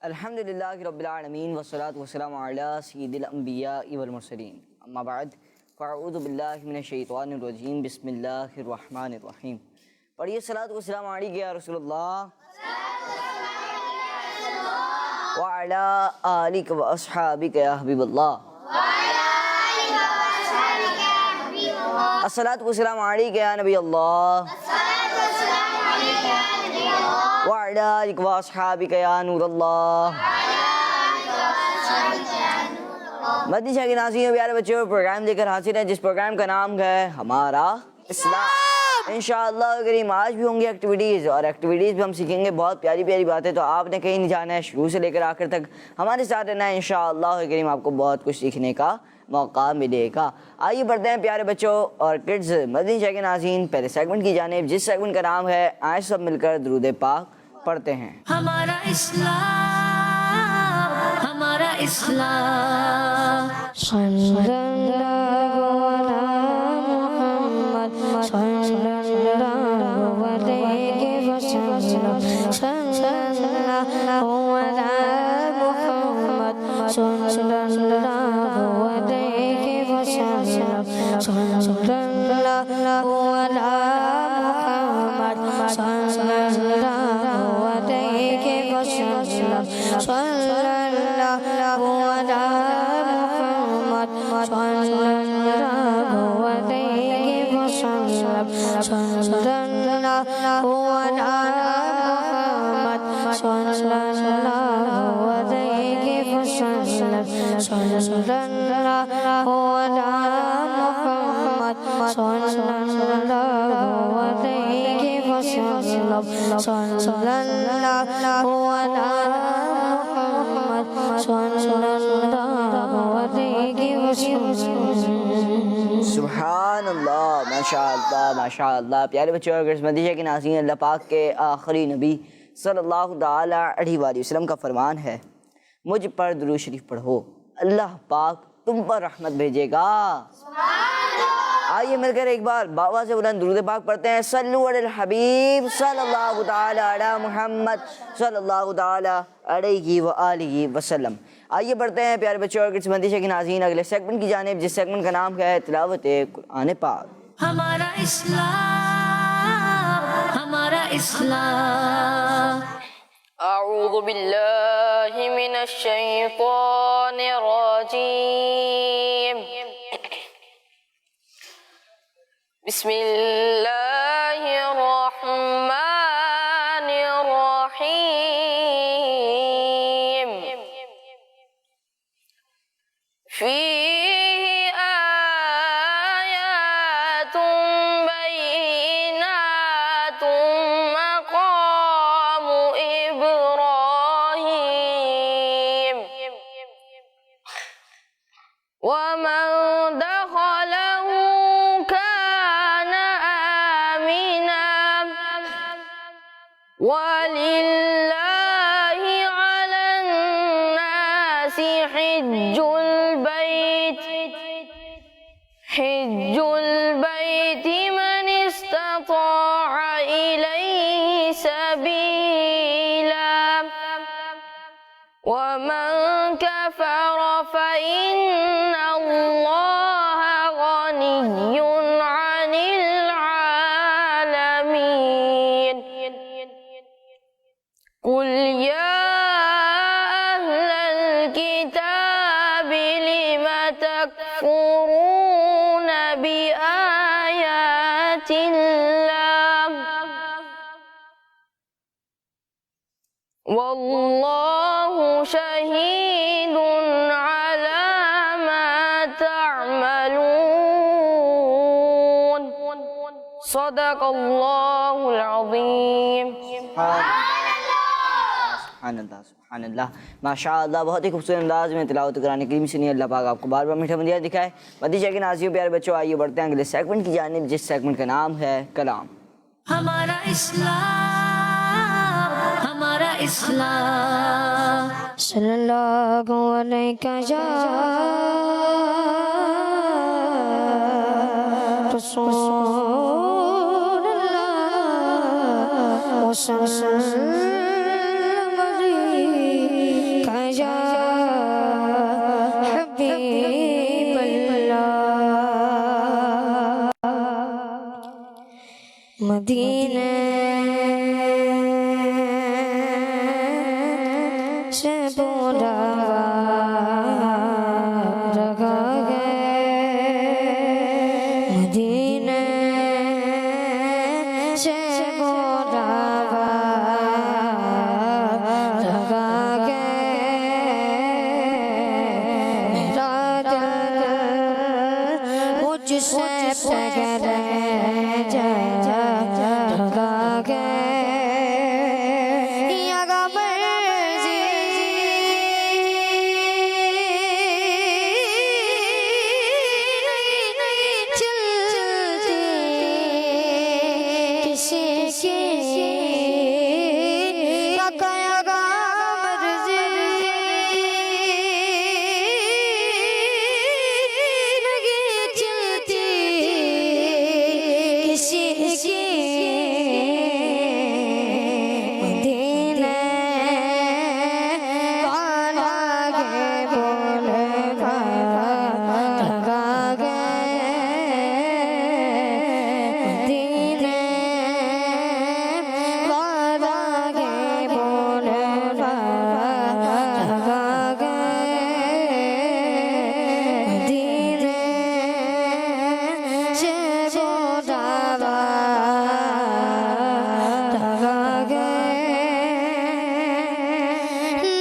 الحمدللہ رب العالمین والصلاة والسلام علی سید الانبیاء والمرسلین اما بعد فاعوذ باللہ من الشیطان الرجیم بسم اللہ الرحمن الرحیم. پڑھیے صلاۃ والسلام علیک یا رسول اللہ وعلی آلک و اصحابک یا حبیب اللہ. الصلاۃ والسلام علیک یا نبی اللہ وعلی آلک و اصحابک یا نور اللہ. مدنی شاہ کے ناظرین پیارے بچوں، پروگرام لے کر حاضر ہیں جس پروگرام کا نام ہے ہمارا اسلام. انشاءاللہ کریم آج بھی ہوں گی ایکٹیویٹیز، اور ایکٹیویٹیز بھی ہم سیکھیں گے بہت پیاری پیاری باتیں. تو آپ نے کہیں نہیں جانا ہے، شروع سے لے کر آخر تک ہمارے ساتھ رہنا ہے. انشاءاللہ کریم آپ کو بہت کچھ سیکھنے کا موقع ملے گا. آئیے بڑھتے ہیں پیارے بچوں اور کڈز مدنی شاہ کے ناظرین پہلے سیگمنٹ کی جانب، جس سیگمنٹ کا نام ہے آئے سب مل کر درود پاک پڑھتے ہیں. ہمارا اسلام، ہمارا اسلام. صلی اللہ محمد صلی اللہ علیہ وسلم. صلی اللہ محمد صلی اللہ علیہ وسلم. صلی اللہ محمد صلی اللہ علیہ وسلم. صلی اللہ محمد صلی اللہ علیہ وسلم. صلی اللہ محمد صلی اللہ علیہ وسلم. صلی اللہ محمد صلی اللہ علیہ وسلم. صلی اللہ محمد صلی اللہ علیہ وسلم. سبحان اللہ، ماشاءاللہ ماشاءاللہ. پیارے بچوں اور مدنی شاہ کے ناظرین، اللہ پاک کے آخری نبی صلی اللہ تعالی علیہ وآلہ وسلم کا فرمان ہے، مجھ پر درود شریف پڑھو اللہ پاک تم پر رحمت بھیجے گا. آئیے مل کر ایک بار بابا سے بلند درود پاک پڑھتے ہیں. صلو علی الحبیب صلی اللہ تعالی علی محمد صلی اللہ تعالی علیہ وآلہ وسلم. آئیے بڑھتے ہیں پیارے بچوں اور مدنی شاہ کے ناظرین اگلے سیگمنٹ کی جانب، جس سیگمنٹ کا نام ہے تلاوت قرآن پاک. ہمارا اسلام، ہمارا اسلام. اعوذ باللہ من الشیطان الرجیم. بسم اللہ الرحمن الرحیم. فیہ آیات بینات مقام ابراہیم ومن دخلہ کان آمنا وللہ علی الناس حج البیت من استطاع الیہ سبیلا ومن کفر فإن اللہ غنی عن العالمین. قل یا اہل الکتاب لم تکفرون بآیات اللہ واللہ شہید علی ما تعملون. صدق اللہ العظیم. سبحان اللہ سبحان اللہ ماشاءاللہ. بہت ہی خوبصورت انداز میں تلاوت قرآن کریم سنی. اللہ پاک آپ کو بار بار میٹھا مدیہ دکھائے. مدنی شاہ کے ناظرین پیارے بچوں، آئیے بڑھتے ہیں اگلے سیگمنٹ کی جانب، جس سیگمنٹ کا نام ہے کلام. ہمارا اسلام، ہمارا اسلام. صلی اللہ علیہ یا رسول اللہ وسلم علیہ مدینے سے بلاوا رکھا گیا مدینے سے بلاوا رکھا گیا میرا دل مجھ سے پگھلے جا رکھا گیا یا مرضی چلتی کسی کی یا مرضی لگی چلتی کسی کی مدینے والا گے بولے لگا گئے مدینے والا گے بولے لگا گئے مدینے سے بولاوا لگا گئے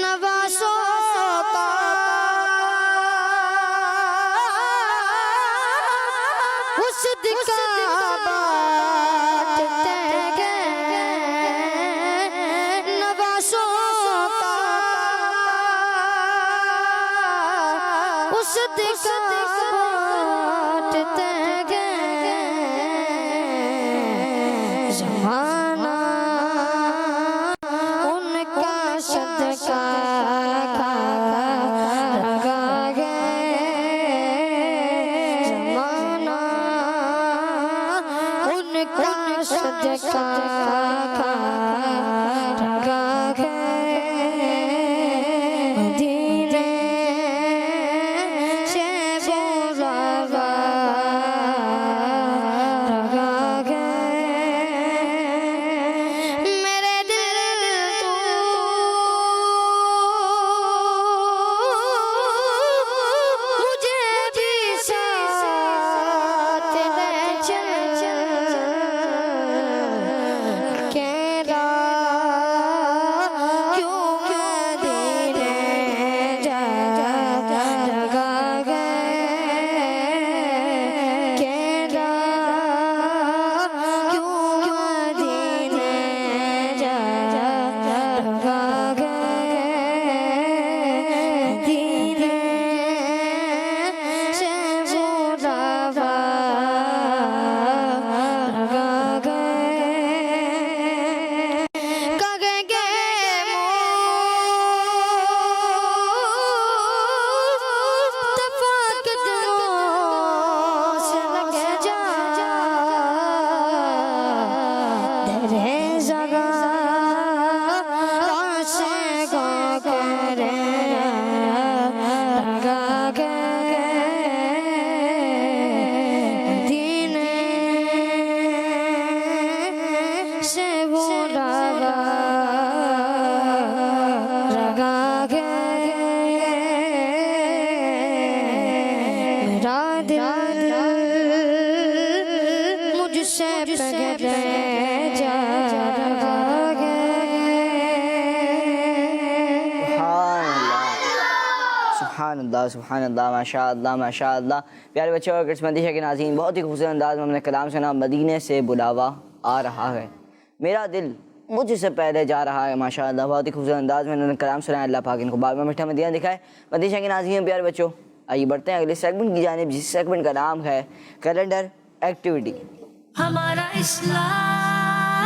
نوازوں کا حسد کا بانٹتے گئے نوازوں کا حسد کا بانٹتے گئے زمانہ ان کا صدقہ لگا گئے زمانہ ان کا صدقہ لگا گئے مدینے سے بلاوا لگا گئے میرے دل تو مجھے بھی ساتھ لے چل اکیلا کیوں مدینے جا لگا گئے اکیلا کیوں مدینے جا لگا گئے مدینے سے بلاوا لگا گئے کہیں گے مصطفیٰ کے دلوں سے لگ جا تیرے جگہ سے گو کرے لگا گئے مدینے سے بلاوا لگا گئے میرا دل مجھ سے پگھلے جا رکھا گئے سبحان اللہ سبحان اللہ ماشاء اللہ ماشاء اللہ پیارے بچوں اور قسمتی کے ناظرین بہت ہی خوبصورت انداز میں ہم نے کلام سنا مدینے سے بلاوا آ رہا ہے میرا دل مجھ سے پہلے جا رہا ہے ماشاء اللہ بہت ہی خوبصورت انداز میں انہوں نے کلام سنا اللہ پاک ان کو باب میں میٹھا مدینہ دکھائے مدینہ کے ناظرین پیارے بچوں آئیے بڑھتے ہیں اگلے سیگمنٹ کی جانب جس سیگمنٹ کا نام ہے کیلنڈر ایکٹیویٹی ہمارا اسلام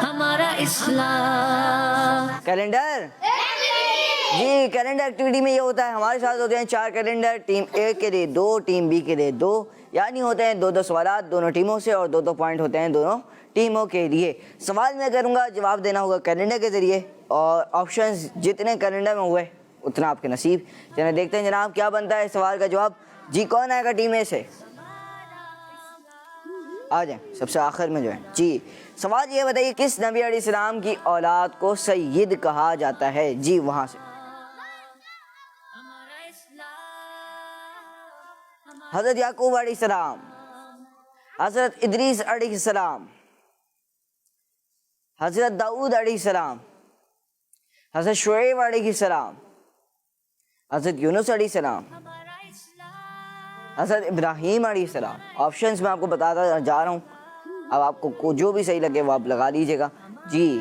ہمارا اسلام کیلنڈر جی کیلنڈر ایکٹیویٹی میں یہ ہوتا ہے ہمارے ساتھ ہوتے ہیں 4 کیلنڈر ٹیم اے کے لیے 2 ٹیم بی کے لیے 2 یعنی ہوتے ہیں 2 سوالات دونوں ٹیموں سے اور 2 پوائنٹ ہوتے ہیں دونوں ٹیموں کے لیے سوال میں کروں گا جواب دینا ہوگا کیلنڈر کے ذریعے اور آپشنز جتنے کیلنڈر میں ہوئے اتنا آپ کے نصیب چلیں دیکھتے ہیں جناب کیا بنتا ہے سوال کا جواب جی کون آئے گا ٹیم اے سے آ جائیں سب سے آخر میں جو ہے. جی سوال یہ بتائیے کس نبی علیہ السلام کی اولاد کو سید کہا جاتا ہے؟ جی وہاں سے. حضرت یعقوب علیہ السلام، حضرت ادریس علیہ السلام، حضرت داؤد علیہ السلام، حضرت شعیب علیہ السلام، حضرت یونس علیہ السلام، حضرت ابراہیم علیہ السلام. آپشنز میں آپ کو بتاتا جا رہا ہوں، اب آپ کو جو بھی صحیح لگے وہ آپ لگا لیجیے گا. جی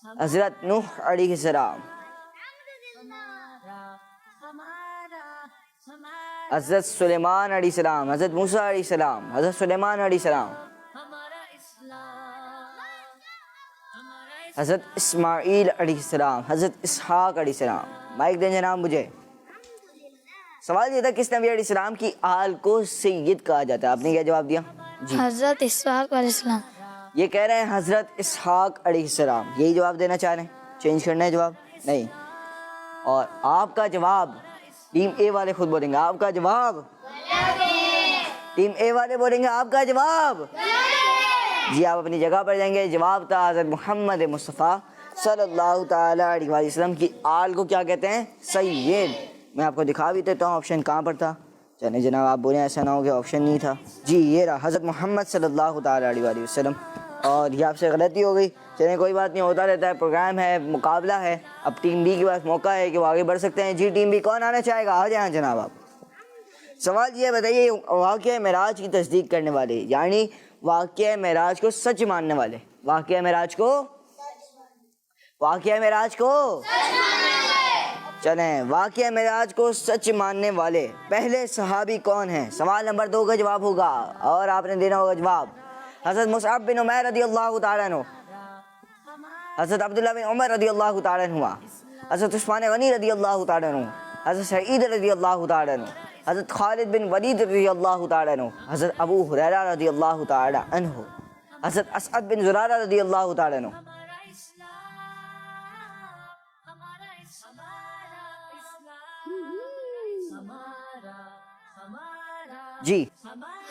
حضرت نوح علیہ السلام، حضرت سلیمان علیہ السلام، حضرت موسیٰ علیہ السلام، حضرت سلیمان علیہ السلام، حضرت اسماعیل علیہ السلام، حضرت اسحاق علیہ السلام. مائک دیں جناب مجھے. سوال یہ تھا کس نبی علیہ السلام کی آل کو سید کہا جاتا ہے؟ آپ نے کیا جواب دیا؟ جی حضرت اسحاق علیہ السلام. یہ کہہ رہے ہیں حضرت اسحاق علیہ السلام. یہی جواب دینا چاہ رہے ہیں؟ چینج کرنا ہے جواب؟ نہیں. اور آپ کا جواب ٹیم اے والے خود بولیں گے آپ کا جواب، ٹیم اے والے بولیں گے آپ کا جواب. جی آپ اپنی جگہ پر جائیں گے. جواب تھا حضرت محمد مصطفیٰ صلی اللہ تعالیٰ علیہ وسلم کی آل کو کیا کہتے ہیں؟ سید. میں آپ کو دکھا بھی دیتا ہوں آپشن کہاں پر تھا. چلیں جناب آپ بولیں ایسا نہ ہو کہ آپشن نہیں تھا. جی یہ رہا حضرت محمد صلی اللہ تعالیٰ علیہ وسلم. اور یہ آپ سے غلطی ہو گئی. چلیں کوئی بات نہیں، ہوتا رہتا ہے، پروگرام ہے، مقابلہ ہے. اب ٹیم بی کے پاس موقع ہے کہ وہ آگے بڑھ سکتے ہیں. جی ٹیم بی کون آنا چاہے گا؟ آ جائیں جناب آپ. سوال یہ بتائیے واقعہ معراج کی تصدیق کرنے والے، یعنی واقعہ معراج کو سچ ماننے والے، واقعہ معراج کو چلیں واقعہ معراج کو سچ ماننے والے پہلے صحابی کون ہیں؟ سوال نمبر 2 کا جواب ہوگا اور آپ نے دینا ہوگا جواب. حضرت مصعب بن عمیر رضی اللہ تعالیٰ عنہ، حضرت عبداللہ بن عمر رضی اللہ تعالیٰ عنہ، حضرت عثمان غنی رضی اللہ تعالیٰ عنہ، حضرت سعید رضی اللہ تعالیٰ عنہ، حضرت خالد بن ولید رضی اللہ تعالیٰ عنہ، حضرت ابو ہریرہ رضی اللہ تعالیٰ عنہ، حضرت اسعد بن زرارہ رضی اللہ تعالیٰ عنہ. جی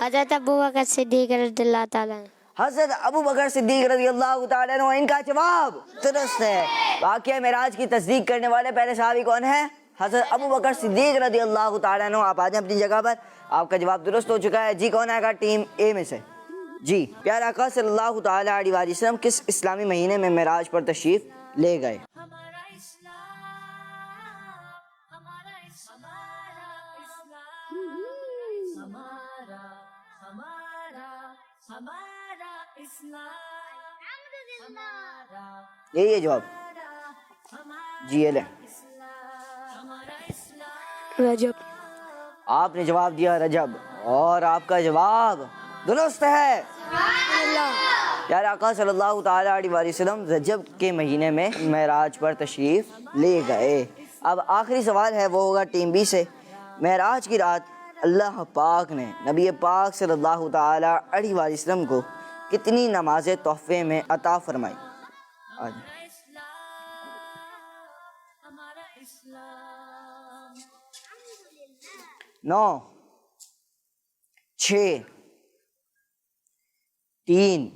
حضرت ابو بکر صدیق رضی اللہ تعالیٰ عنہ. حضرت ابو بکر صدیق رضی اللہ تعالیٰ عنہ. ان کا جواب درست ہے. واقعہ معراج کی تصدیق کرنے والے پہلے صحابی کون ہیں؟ حضرت ابو بکر صدیق رضی اللہ تعالیٰ عنہ. آپ آ جائیں اپنی جگہ پر. آپ کا جواب درست ہو چکا ہے. جی کون آئے گا ٹیم اے میں سے؟ جی پیارے آقا صلی اللہ تعالیٰ علیہ وسلم کس اسلامی مہینے میں معراج پر تشریف لے گئے؟ یہی ہے جواب. جی یہ لیں. رجب. آپ نے جواب دیا رجب اور آپ کا جواب درست ہے. پیارے آقا صلی اللہ تعالیٰ علیہ وسلم رجب کے مہینے میں معراج پر تشریف لے گئے. اب آخری سوال ہے وہ ہوگا ٹیم بی سے. معراج کی رات اللہ پاک نے نبی پاک صلی اللہ تعالیٰ علیہ وسلم کو کتنی نمازیں تحفے میں عطا فرمائی؟ 9 6 3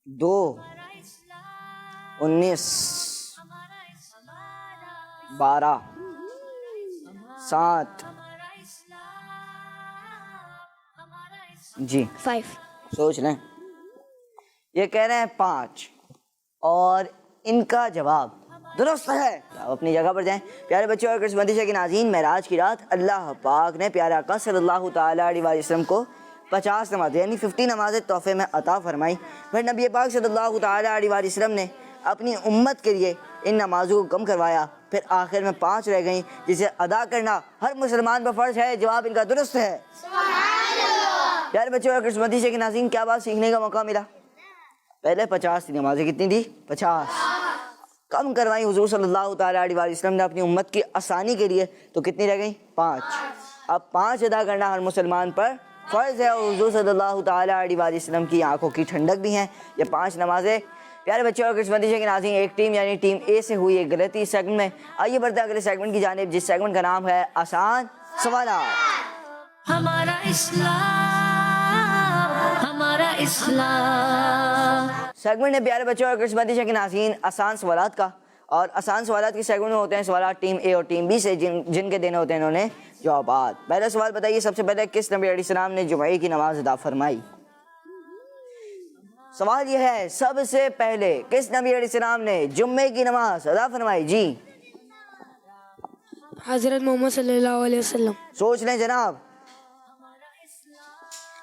2 19 12 7 جی 5. سوچ لیں. یہ کہہ رہے ہیں 5 اور ان کا جواب درست ہے. آپ اپنی جگہ پر جائیں. پیارے بچوں اور قسمتی کے ناظرین، معراج کی رات اللہ پاک نے پیارے آقا صلی اللہ تعالیٰ علیہ وسلم کو 50 نمازیں یعنی 50 نمازیں تحفے میں عطا فرمائی. پھر نبی پاک صلی اللہ تعالیٰ علیہ وسلم نے اپنی امت کے لیے ان نمازوں کو کم کروایا. پھر آخر میں 5 رہ گئیں جسے ادا کرنا ہر مسلمان پر فرض ہے. جواب ان کا درست ہے. پیارے بچوں اور قسمتی کے ناظرین، کیا بات سیکھنے کا موقع ملا؟ پہلے 50 تھی نمازیں، کتنی تھی؟ 50 کم کروائی حضور صلی اللہ تعالیٰ علیہ وسلم نے اپنی امت کی آسانی کے لیے. تو کتنی رہ گئیں؟ 5. اب 5 ادا کرنا ہر مسلمان پر فرض ہے. اور حضور صلی اللہ تعالیٰ علیہ وسلم کی آنکھوں کی ٹھنڈک بھی ہیں یہ 5 نمازیں. پیارے بچوں اور قسمتی کے ناظرین، ایک ٹیم یعنی ٹیم اے سے ہوئی ایک غلطی اس سیگمنٹ میں. آئیے بڑھتے ہیں اگلے سیگمنٹ کی جانب جس سیگمنٹ کا نام ہے آسان سوالات. ہمارا اسلام، ہمارا اسلام۔ سیگمنٹ ہے پیارے بچوں اور قسمتی کے ناظرین آسان سوالات کا، اور آسان سوالات کے سیگمنٹ میں ہوتے ہیں سوالات ٹیم اے اور ٹیم بی سے جن کے دینے ہوتے ہیں انہوں نے جوابات۔ پہلا سوال بتائیے سب سے پہلے کس نبی علیہ السلام نے جمعے کی نماز ادا فرمائی؟ سوال یہ ہے سب سے پہلے کس نبی علیہ السلام نے جمعے کی نماز ادا فرمائی؟ جی حضرت محمد صلی اللہ علیہ وسلم۔ سوچ لیں جناب۔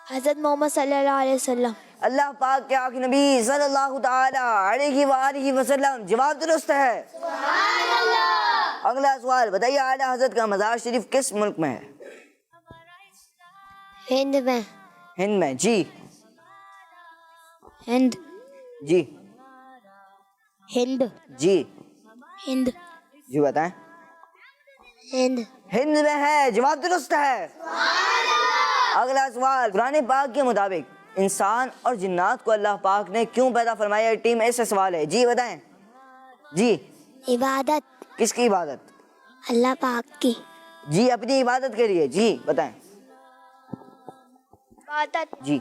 حضرت محمد صلی اللہ علیہ وسلم۔ اللہ پاک کے آخری نبی صلی اللہ تعالی علیہ وآلہ وسلم، جواب درست ہے۔ سبحان اللہ۔ اگلا سوال بتائیے اعلیٰ حضرت کا مزار شریف کس ملک میں ہے؟ ہند میں۔ ہند میں، جی ہند۔ جی ہند۔ جی ہند۔ جی بتائیں۔ ہند۔ ہند میں ہے، جواب درست ہے۔ اگلا سوال قرآن پاک کے مطابق انسان اور جنات کو اللہ پاک نے کیوں پیدا فرمایا؟ ٹیم اے سے سوال ہے، جی بتائیں۔ جی عبادت۔ کس کی عبادت؟ اللہ پاک کی جی اپنی عبادت کے لیے، جی بتائیں۔ عبادت۔ جی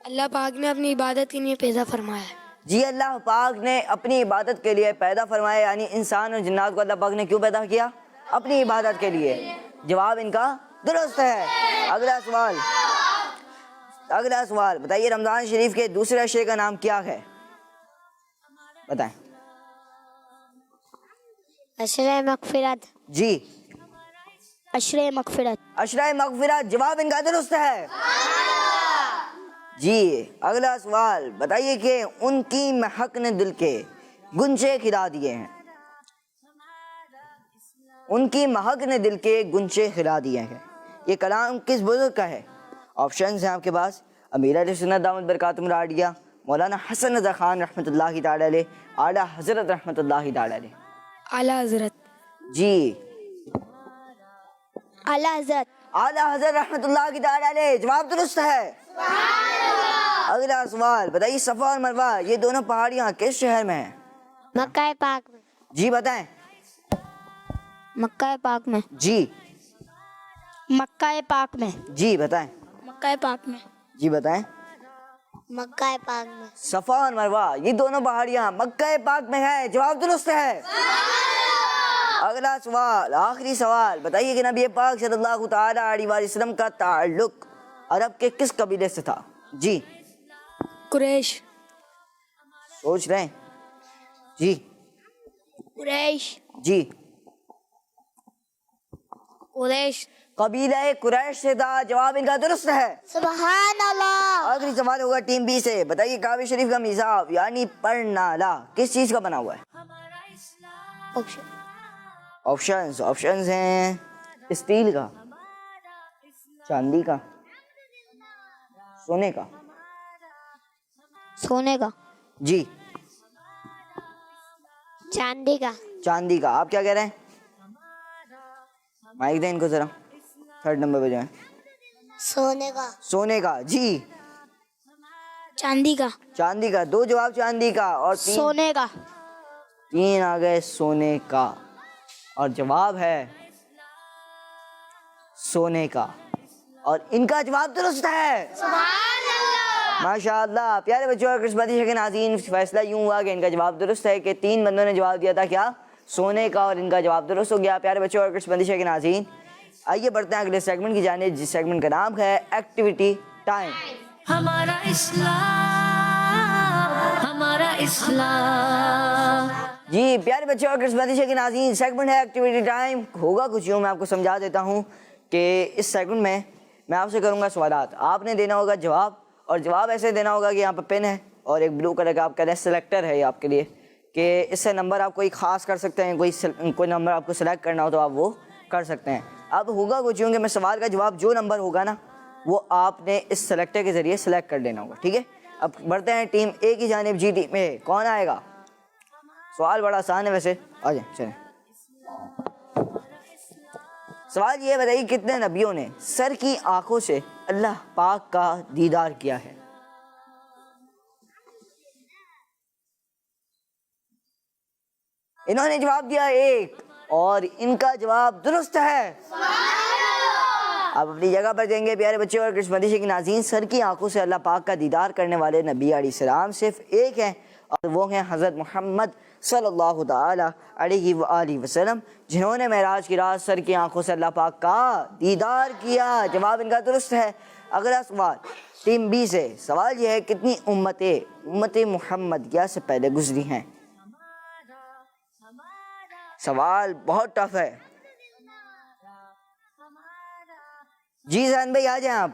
اللہ پاک نے اپنی عبادت کے لیے پیدا فرمایا ہے۔ جی اللہ پاک نے اپنی عبادت کے لیے پیدا فرمایا، یعنی انسان اور جنات کو اللہ پاک نے کیوں پیدا کیا؟ اپنی عبادت کے لیے۔ جواب ان کا درست ہے۔ اگلا سوال بتائیے رمضان شریف کے دوسرے عشرے کا نام کیا ہے؟ بتائیں۔ عشرہ مغفرت۔ جی عشرہ مغفرت۔ عشرہ مغفرت، جواب ان کا درست ہے۔ جی اگلا سوال بتائیے کہ ان کی مہک نے دل کے گنچے کھلا دیے ہیں۔ ان کی مہک نے دل کے گنچے کھلا دیے ہیں، یہ کلام کس بزرگ کا ہے؟ آپشنز ہیں آپ کے پاس: امیر اہل سنت دامت برکاتہم العالیہ، مولانا حسن رضا خان رحمۃ اللہ تعالی علیہ، اعلیٰ حضرت رحمۃ اللہ تعالی علیہ۔ اعلیٰ حضرت۔ جی اعلیٰ حضرت۔ اعلیٰ حضرت رحمۃ اللہ تعالی علیہ، جواب درست ہے۔ اگلا سوال بتائیے صفا اور مروہ یہ دونوں پہاڑیاں کس شہر میں ہیں؟ مکہ پاک میں۔ جی بتائیں۔ مکہ پاک میں۔ جی مکہ پاک میں۔ جی بتائیں۔ مکہ پاک میں۔ جی بتائیں۔ مکہ پاک میں۔ صفا اور مروہ یہ دونوں پہاڑیاں مکہ پاک میں ہے، جواب درست ہے۔ اگلا سوال آخری سوال بتائیے کہ نبی پاک صلی اللہ تعالی علیہ وآلہ وسلم کا تعلق عرب کے کس قبیلے سے تھا؟ جی قریش۔ سوچ رہے ہیں؟ جی قریش۔ جی قریش۔ قبیلہ قریش سے تھا، جواب ان کا درست ہے۔ سبحان اللہ۔ آخری سوال ہوگا ٹیم بی سے، بتائیے کعبہ شریف کا میزاب یعنی پرنالا کس چیز کا بنا ہوا ہے؟ آپشنز ہیں اسٹیل کا، چاندی کا، سونے کا۔ سونے کا۔ جی چاندی کا۔ چاندی کا۔ آپ کیا کہہ رہے ہیں؟ مائک دیں ان کو ذرا، تھرڈ نمبر پہ جو ہے۔ سونے کا۔ سونے کا۔ جی چاندی کا۔ چاندی کا، دو جواب چاندی کا اور سونے کا۔ تین آ گئے سونے کا، اور جواب ہے سونے کا، اور ان کا جواب درست ہے۔ ماشاء اللہ پیارے بچوں اور قسمتی کے ناظرین، فیصلہ یوں ہوا کہ ان کا جواب درست ہے کہ 3 بندوں نے جواب دیا تھا کیا؟ سونے کا، اور ان کا جواب درست ہو گیا۔ پیارے بچوں اور قسمتی کے ناظرین آئیے بڑھتے ہیں اگلے سیگمنٹ کی جانب، جس سیگمنٹ کا نام ہے ایکٹیویٹی ٹائم۔ ہمارا اسلام، ہمارا اسلام۔ جی پیارے بچوں اور قسمتی کے ناظرین سیگمنٹ ہے ایکٹیویٹی ٹائم۔ ہوگا کچھ یوں، میں آپ کو سمجھا دیتا ہوں کہ اس سیگمنٹ میں آپ سے کروں گا سوالات، آپ نے دینا ہوگا جواب، اور جواب ایسے دینا ہوگا کہ یہاں پہ پن ہے اور ایک بلو کلر کا آپ کہہ رہے ہیں سلیکٹر ہے یہ آپ کے لیے، کہ اس سے نمبر آپ کوئی خاص کر سکتے ہیں، کوئی نمبر آپ کو سلیکٹ کرنا ہو تو آپ وہ کر سکتے ہیں۔ اب ہوگا کچھ یوں کہ میں سوال کا جواب جو نمبر ہوگا نا وہ آپ نے اس سلیکٹر کے ذریعے سلیکٹ کر لینا ہوگا، ٹھیک ہے؟ اب بڑھتے ہیں ٹیم اے کی جانب۔ جی ٹیم اے کون آئے گا؟ سوال بڑا آسان ہے ویسے، آ جائیں چلیں۔ سوال یہ بتائیے کتنے نبیوں نے سر کی آنکھوں سے اللہ پاک کا دیدار کیا ہے؟ انہوں نے جواب دیا 1، اور ان کا جواب درست ہے۔ آپ اپنی جگہ پر دیں گے پیارے بچے اور کرسمس مدینہ کے ناظرین، سر کی آنکھوں سے اللہ پاک کا دیدار کرنے والے نبی علیہ السلام صرف ایک ہیں، اور وہ ہیں حضرت محمد صلی اللہ تعالی علیہ وآلہ وسلم، جنہوں نے معراج کی رات سر کی آنکھوں سے اللہ پاک کا دیدار کیا۔ جواب ان کا درست ہے۔ اگلا سوال ٹیم بی سے، سوال یہ ہے کتنی امت محمدیہ سے پہلے گزری ہیں؟ سوال بہت ٹف ہے۔ جی زین بھائی آ جائیں آپ۔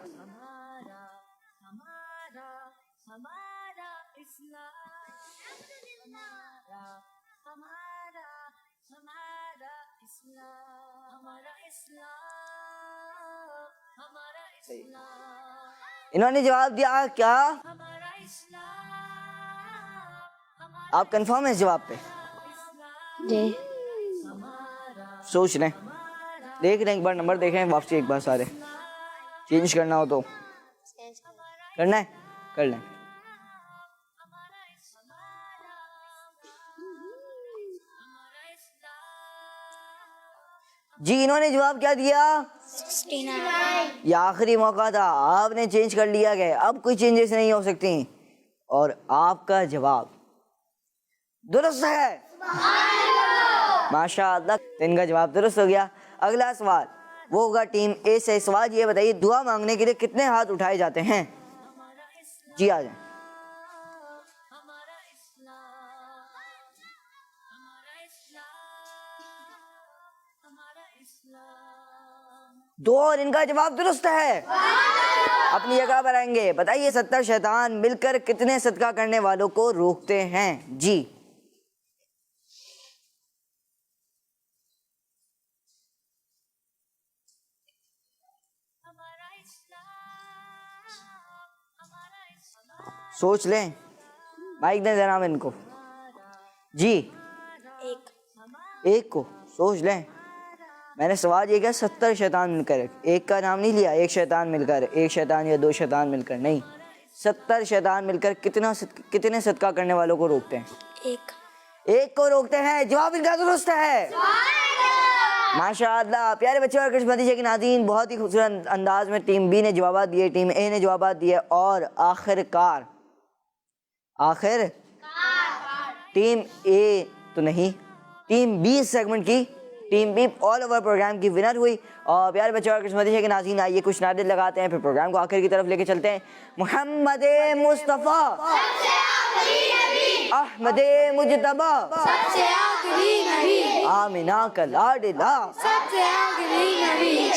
انہوں نے جواب دیا کیا؟ آپ کنفرم ہیں اس جواب پہ؟ جی سوچ لیں، دیکھ لیں، ایک بار نمبر دیکھیں، واپسی ایک بار سارے چینج کرنا ہو تو کرنا ہے، کر لیں۔ جی انہوں نے جواب کیا دیا؟ 69۔ یہ آخری موقع تھا، آپ نے چینج کر لیا گیا، اب کوئی چینجز نہیں ہو سکتی، اور آپ کا جواب درست ہے۔ ماشاء اللہ، ان کا جواب درست ہو گیا۔ اگلا سوال وہ ہوگا ٹیم اے سے، سوال یہ بتائیے دعا مانگنے کے لیے کتنے ہاتھ اٹھائے جاتے ہیں؟ جی آ جائیں۔ دو، اور ان کا جواب درست ہے۔ اپنی جگہ پر آئیں گے، بتائیے 70 شیطان مل کر کتنے صدقہ کرنے والوں کو روکتے ہیں؟ جی سوچ لیں، مائک دیں ذرا ان کو۔ جی ایک کو سوچ لیں، میں نے سوال یہ کیا 70 شیطان مل کر، ایک کا نام نہیں لیا، ایک شیطان مل کر، ایک شیطان یا دو شیطان مل کر، نہیں، 70 شیطان مل کر کتنے صدقہ کرنے والوں کو روکتے ہیں؟ ایک کو روکتے ہیں۔ جواب ان کا درست ہے۔ ماشاءاللہ، پیارے بچے اور کرسمس مدینہ کے ناظرین، بہت ہی خوبصورت انداز میں ٹیم بی نے جوابات دیے، ٹیم اے نے جوابات دیے، اور آخر ٹیم اے تو نہیں، ٹیم بی سیگمنٹ کی، team B all over program کی ونر ہوئی۔ اور پیارے بچے اور کرسمس مدینہ کے ناظرین، آئیے کچھ نعرے لگاتے ہیں، پھر پروگرام کو آخر کی طرف لے کے چلتے ہیں۔ محمد مصطفیٰ، احمد مجتبی، آمینہ کا لاڈلا،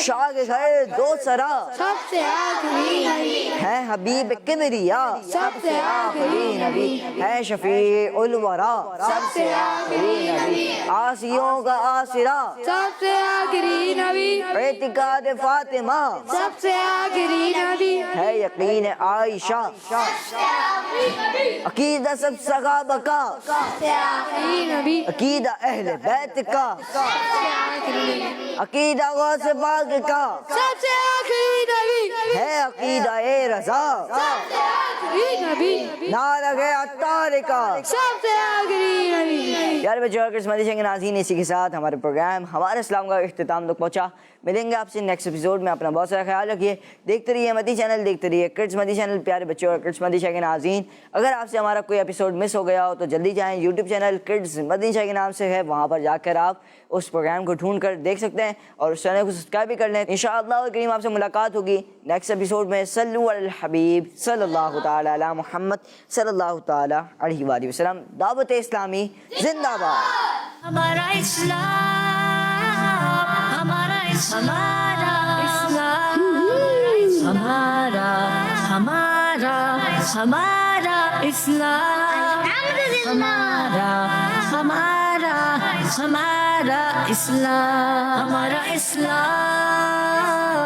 شاہ کے گھر دو سرا، ہے حبیب کبریا، سب سے آخری نبی، ہے شفیع الورا، سب سے آخری نبی، آسیوں کا آسرا، سب سے آخری نبی، اعتقاد فاطمہ، سب سے آخری نبی، ہے یقین عائشہ، عقیدہ سب صحابہ کا، سب سے آخری نبی، عقیدہ اہل بیت کا، عقیدہ غوث پاک کا، سب سے آخری نبی، ہے عقیدہ اے رضا، سب سے آخری نبی، نعرہ عطار کا، سب سے آخری نبی۔ پیارے بچوں اور کرسمس مدینہ کے ناظرین، اسی کے ساتھ ہمارے پروگرام ہمارے اسلام کا اختتام تک پہنچا۔ ملیں گے آپ سے نیکسٹ ایپیسوڈ میں، اپنا بہت سارا خیال رکھیے، دیکھتے رہیے مدی چینل، دیکھتے رہیے کرڈز مدی چینل۔ پیارے بچوں اور کرڈز مدی کے ناظرین، اگر آپ سے ہمارا کوئی ایپیسوڈ مس ہو گیا ہو تو جلدی جائیں، یوٹیوب چینل کرڈز مدی کے نام سے ہے، وہاں پر جا کر آپ اس پروگرام کو ڈھونڈ کر دیکھ سکتے ہیں، اور اس چینل کو سبسکرائب بھی کر لیں۔ انشاءاللہ کریم آپ سے ملاقات ہوگی نیکسٹ ایپیسوڈ میں۔ صلو علی الحبیب صلی اللہ تعالی علی محمد صلی اللہ تعالی علیہ وآلہ وسلم۔ دعوت اسلامی زندہ باد۔ ہمارا اسلام، ہمارا اسلام، ہمارا اسلام، ہمارا اسلام، ہمارا اسلام،